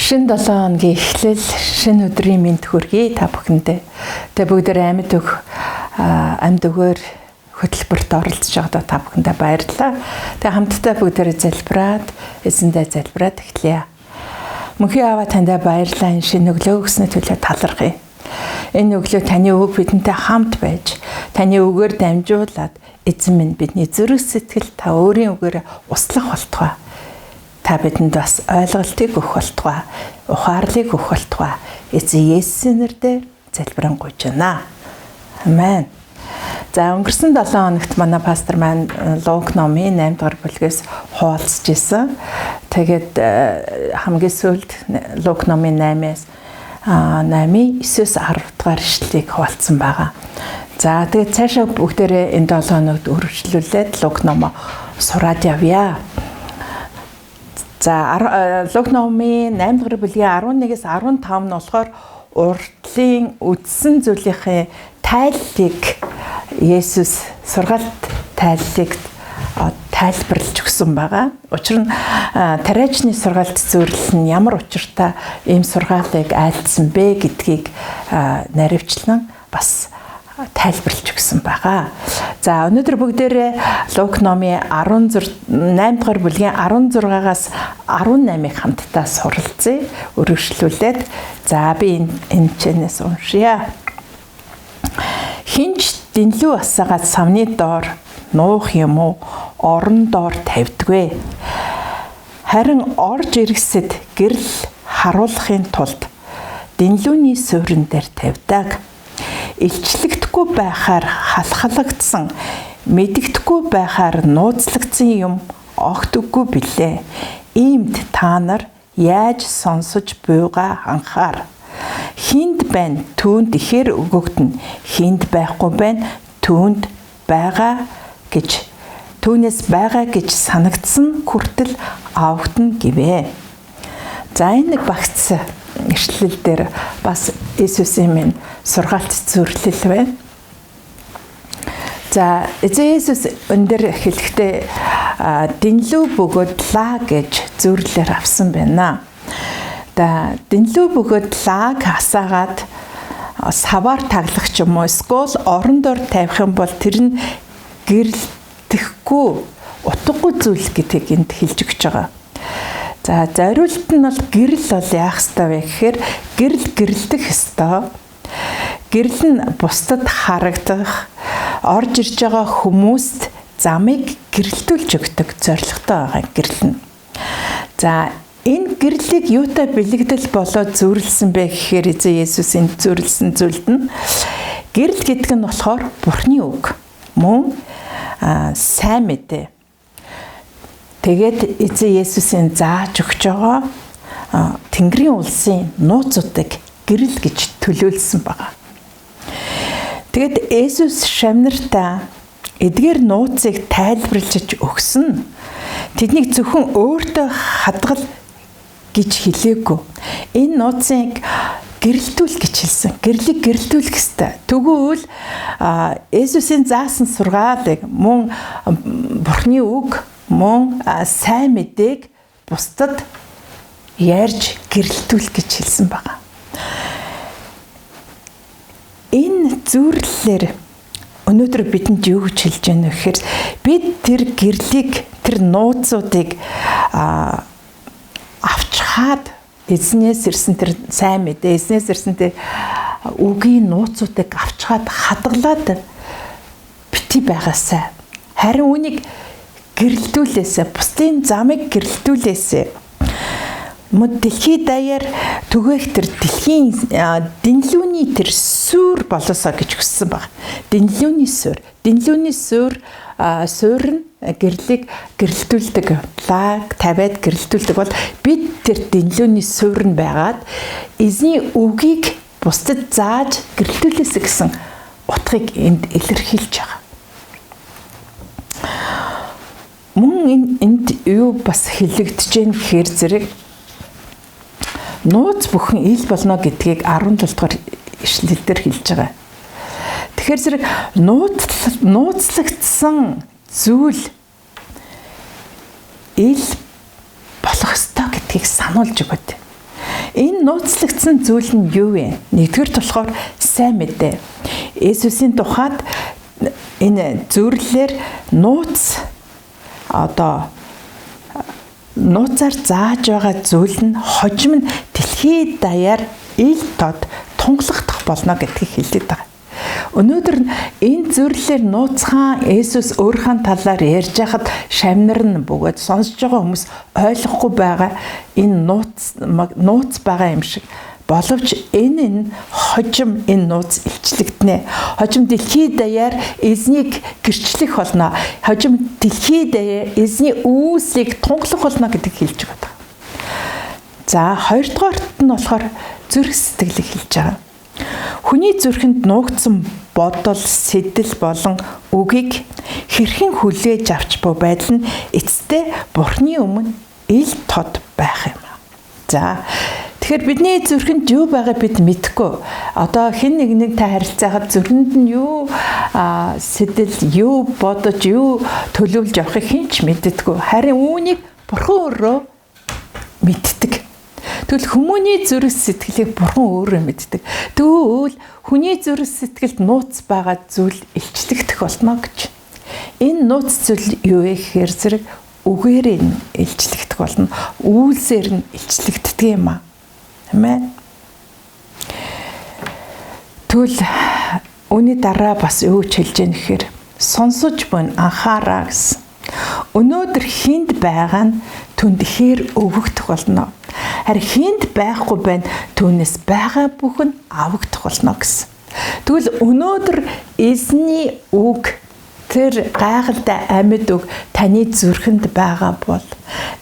Шинэ 7 хоногийн эхлэл шинэ өдрийн мэнд хүргэе та бүхэндээ. Тэ бүгдээр амьд өгөөр хөтөлбөрт оролцож байгаадаа та бүхэндээ баярлалаа. Тэ хамтдаа бүгдээр залбираад эзэндээ залбираад эхлэе. Мөнхийн Аава тандаа баярлалаа. Энэ шинэ өглөө өгснө төлөө талархъя. Энэ өглөө таны үг бидэнтэй хамт байж таны үгээр дамжуулаад эзэн минь бидний зүрх сэтгэл та өөрийн үгээр услах болтугай. Та бидэнд бас ойлголтыг өгөх болтугай, ухаарлыг өгөх болтугай. Эзэн Есүсийн нэрээр залбирanгуйж байна. Амен. За өнгөрсөн 7 хоногт манай пастор маань Лук номын 8 дугаар бүлгээс хуваалцж исэн. Тэгээд хамгийн сүүлд Лук номын 8-аас 8-ийн 9-өөс 10 дугаар ишлэлийг хуваалцсан байгаа. За тэгээд цаашаа бүгдээрээ энэ 7 хоногт үргэлжлүүлээд Лук номоо сураад явъя. За Лук номын 8 дугаар бүлгийн 11-ээс 15 нь болохоор урдлын үдсэн зүйлийнхээ тайллыг Есүс сургаалт тайллыг тайлбарлаж өгсөн байгаа. Учир нь тариачны сургаалт зөвлөл нь ямар учиртай ийм сургаалыг айлдсан бэ гэдгийг наривчлан бас тайлбарлаж өгсөн байгаа. За өнөөдөр бүгдээрээ Лук номын 8 дугаар бүлгийн 16-аас 18-ыг хамтдаа суралцъя. Өргөжлүүлээд за би энэ чэнэс уншия. Хинч дэнлүү асаагаад савны доор нуух юм уу орон доор тавьдгүй. Харин орж ирэсэд гэрэл харуулахын тулд дэнлүүний суурин дээр тавьдаг. Илчлэгдэхгүй байхаар халахлагдсан, мэдэгдэхгүй байхаар нууцлагдсан юм огт үгүй билээ. Иймд та нар яаж сонсож буйгаа анхаар. Хинд байна түүнд ихээр өгөгдөн, хинд байхгүй байна түүнд байгаа гэж түүнээс байгаа гэж санагдсан хүртэл авагдана гэвэ. За энэ нэг багц ишлэл дээр бас Иесусийн минь сургаалт зөвлөл байна. За эзэн Иесус өндөр хэлэхдээ дэнлүү бөгөөдлаа гэж зөвлөлөөр авсан байна. За дэнлүү бөгөөдлааг асаагаад саваар таглах ч юм уу эсвэл орон доор тавих юм бол тэр нь гэрэлтэхгүй утгагүй зүйл гэдгийг энд хэлж өгч байгаа. За зориулт нь бол гэрэл бол яах ёстой вэ гэхээр гэрэлдэх ёстой. Гэрэл нь бусдад харагдах, орж ирж байгаа хүмүүст замыг гэрэлтүүлж өгдөг зорилготой байгаа гэрэл нь. За энэ гэрлийг юутай бэлэгдэл болоод зөвөрлсөн бэ гэхээр эзэн Есүс энд зөвөрлсөн зүйлд нь гэрэл гэдэг нь болохоор Бурхны үг. Мөн сайн мэдээ. Тэгээд эзэн Есүсийн зааж өгч байгаа Тэнгэрийн улсын нууцуудыг гэрэл гэж төлөөлсөн байгаа. Тэгэд Есүс шавнартаа эдгээр нууцыг тайлбарлаж өгсөн. Тэднийг зөвхөн өөртөө хадгал гэж хэлээгүй. Энэ нууцыг гэрэлтүүл гэж хэлсэн. Гэрлийг гэрэлтүүлэх ёстой. Тэгвэл Есүсийн заасан сургаалыг мөн Бурхны үг мөн сайн мэдээг бусдад ярьж гэрэлтүүл гэж хэлсэн байна. Энэ зөвлөлөөр өнөөдөр бидэнд юу гэж хэлж байна вэ гэхээр бид тэр гэрлийг тэр нууцуудыг авчхаад эзнээс ирсэн тэр сайн мэдээ, эзнээс ирсэн тэр үгийн нууцуудыг авчхаад хадгалаад бити байгаасай. Харин үнийг гэрэлтүүлээсэ, бусдын замыг гэрэлтүүлээсэ. Мөн дэлхий даяар түгээх тэр дэлхийн дэнлүүний тэр сүр болоосоо гэж хүссэн баг. Дэнлүүний сүр. Дэнлүүний сүр нь гэрлийг гэрэлтүүлдэг, лаг тавиад гэрэлтүүлдэг бол бид тэр дэнлүүний суурь нь байгаад эзний үгийг бусдад зааж гэрэлтүүлээсэ гэсэн утгыг энд илэрхийлж байгаа. Мөн энд юу бас хэлэгдэж байна гэхээр зэрэг нууц бүхэн ил болно гэдгийг 17 дугаар ишлэлээр хэлж байгаа. Тэгэхээр зэрэг нууцлагдсан зүйл ил болох ёстой гэдгийг сануулж өгöd. Энэ нууцлагдсан зүйл нь юу вэ? Нэгдүгээр болохоор сайн мэдээ. Есүсийн тухайд энэ зөвлөлээр нууцаар зааж байгаа зүйл нь хожим нь дэлхий даяар ил тод тунгалагдах болно гэдгийг хэлдэг байгаа. Өнөөдөр энэ зөвлөлээр нууцхан Есүс өөрийнхөө талаар ярьж байхад шавнарн бөгөөд сонсож байгаа хүмүүс ойлгохгүй байгаа энэ нууц байгаа юм шиг. Боловч энэ хожим энэ нууц илчлэгдэнэ. Хожим дэлхий даяар эзнийг гэрчлэх болно. Хожим дэлхий даяар эзний үүслийг тунгалах болно гэдгийг хэлж байгаа. За хоёрдугаарт нь болохоор зүрх сэтгэлийг хэлж байгаа. Хүний зүрхэнд нуугдсан бодол, сэтэл болон үгийг хэрхэн хүлээж авч буй байдал нь эцэстээ Бурхны өмнө ил тод байх юм. За тэгэхээр бидний зүрхэнд юу байгааг бид мэдэхгүй. Одоо хэн нэгнийтэй харилцахад зүрхэнд нь юу сэтэл, юу бодож, юу төлөвлөж явахыг хэн ч мэддэггүй. Харин үүнийг Бурхан өөрөө мэддэг. Тэгвэл хүмүүний зүрх сэтгэлийг Бурхан өөрөө мэддэг. Тэгвэл хүний зүрх сэтгэлд нууц байгаа зүйл илчлэгдэх болно гэж. Энэ нууц зүйл юу вэ гэхээр зэрэг үгээр нь илчлэгдэх болно. Үйлсээр нь илчлэгддэг юм аа. Амен. Тэгвэл үүний дараа бас юу ч хэлж яах гэхээр сонсож буй анхаараа гэсэн. Өнөөдөр хинд байгаа нь түнд ихээр өгөгдөх болно. Харин хинд байхгүй байна түүнээс байгаа бүх нь авагдах болно гэсэн. Тэгвэл өнөөдөр эзний үг, тэр гайхалтай амьд үг таны зүрхэнд байгаа бол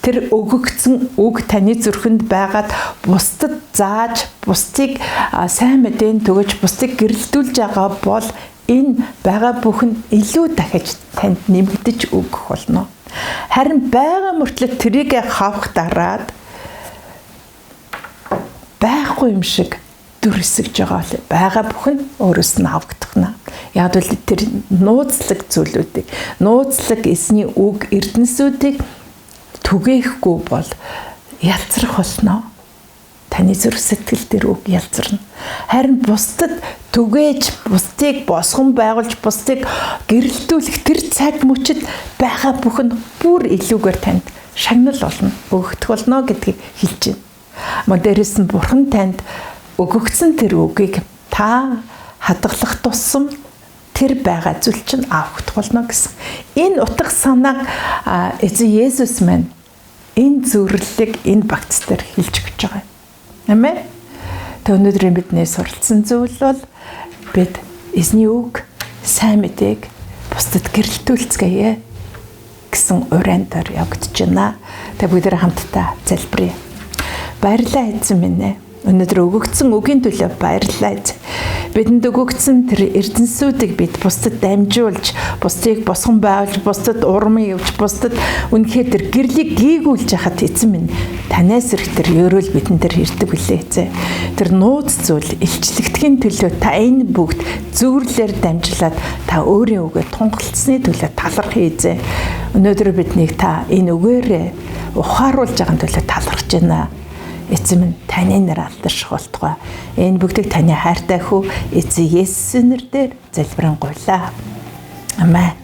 тэр өгөгдсөн үг таны зүрхэнд байгаад бусдад зааж, бусдыг сайн мэдэн төгөж, бусдыг гэрэлтүүлж байгаа бол энэ байгаа бүх нь илүү дахиж танд нэмэгдэж өгөх болно. Харин байгаа мөртлөө тэрийг хавах дараад байхгүй юм шиг дүр эсгэж байгаа бүх нь өөрөөс нь авагдахна. Яг л тэр нууцлаг зүйлүүдийг, нууцлаг эзний үг эрдэнэсүүдийг түгээхгүй бол ялцрах болно. Таны зүрх сэтгэл дээр үг ялцарна. Харин бусдад түгээж, бусдыг босгон байгуулж, бусдыг гэрэлтүүлэх тэр цаг мөчид байгаа бүх нь бүр илүүгээр танд шагнал болно, өгөгдөх болно гэдгийг хэлж байна. Мөн дээрээс нь Бурхан танд өгөгдсөн тэр үгийг та хадгалах тусам тэр байгаа зүйл чинь авагдах болно гэсэн. Энэ утга санааг эзэн Есүс маань энэ зөвлөлийг энэ багц дээр хэлж өгч байгаа юм. Амен. Тэг өнөөдрийн бидний суралцсан зүйл бол бид эзний үг, сайн мэдээг бусдад гэрэлтүүлцгээе гэсэн уриандаар явагдаж байна. Тэг бүгдээ хамтдаа залбирая. Баярлалаа эзэн минь ээ. Өнөөдөр өгөгдсөн үгийн төлөө баярлалаа эзэн. Бидэнд өгөгдсөн тэр эрдэнэсүүдийг бид бусдад дамжуулж, бусдыг босгон байгуулж, бусдад урмын явж, бусдад үнэхээр тэр гэрлийг гийгүүлж яхад эзэн минь танаас ирэх тэр ерөөл бидэн дээр ирдэг билээ эзэн. Тэр нууц зүйл илчлэгдэхийн төлөө та энэ бүгд зөвлөлөөр дамжуулаад та өөрийн үгээ тунгалцсны төлөө талархъя эзэн. Өнөөдөр биднийг та энэ үгээрээ ухааруулж байгаа төлөө талархаж байна. Эзэн минь таны нэр алдарших болтугай. Энэ бүгдийг таны хайртай хүү эзэн Есүсийн нэрээр залбирanгуйлаа. Амен.